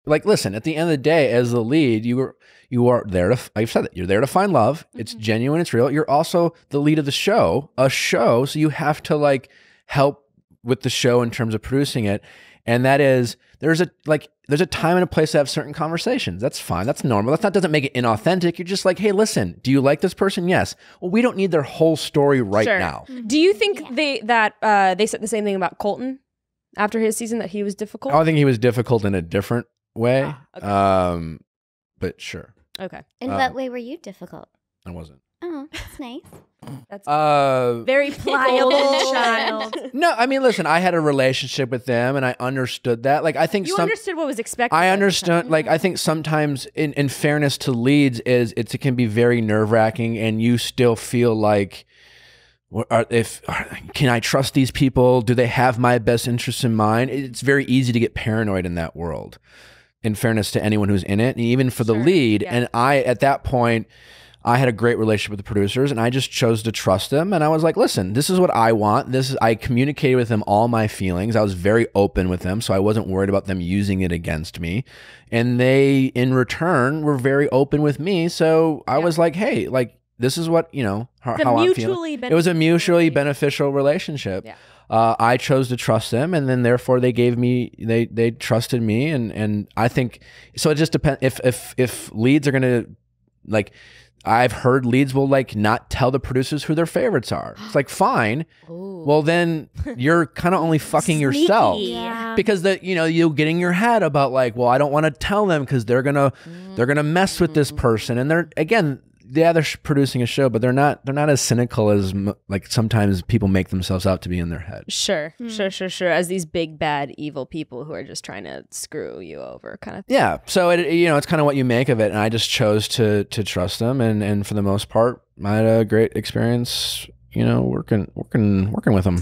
like, listen, at the end of the day, as the lead, you are there to, I've said that, you're there to find love. It's genuine, it's real. You're also the lead of the show, so you have to like help with the show in terms of producing it. And that is, there's a time and a place to have certain conversations. That's fine. That's normal. Doesn't make it inauthentic. You're just like, hey, listen, do you like this person? Yes. Well, we don't need their whole story right now. Do you think they said the same thing about Colton after his season, that he was difficult? I think he was difficult in a different way. Okay. But sure. Okay. In what way were you difficult? I wasn't. Oh, that's nice. That's very pliable child. No, I mean, listen, I had a relationship with them and I understood that. Like, I think you understood what was expected. I understood. Like, I think sometimes in fairness to leads it can be very nerve wracking and you still feel like, can I trust these people? Do they have my best interests in mind? It's very easy to get paranoid in that world, in fairness to anyone who's in it, and even for the lead. Yeah. And at that point, I had a great relationship with the producers and I just chose to trust them. And I was like, listen, this is what I want. I communicated with them all my feelings. I was very open with them. So I wasn't worried about them using it against me. And they, in return, were very open with me. So I was like, hey, like, this is what, how I'm feeling. It was a mutually beneficial relationship. Yeah. I chose to trust them, and then therefore they trusted me. And I think, so it just depends if leads are going to, like, I've heard leads will like not tell the producers who their favorites are. It's like, fine. Ooh. Well, then you're kind of only fucking yourself. Yeah. Because you'll get in your head about like, well, I don't want to tell them because they're gonna mess with this person. And they're producing a show, but they're not as cynical as like sometimes people make themselves out to be in their head. Sure. As these big bad evil people who are just trying to screw you over, kind of thing. Yeah. So it's kind of what you make of it, and I just chose to trust them, and for the most part, I had a great experience, working with them.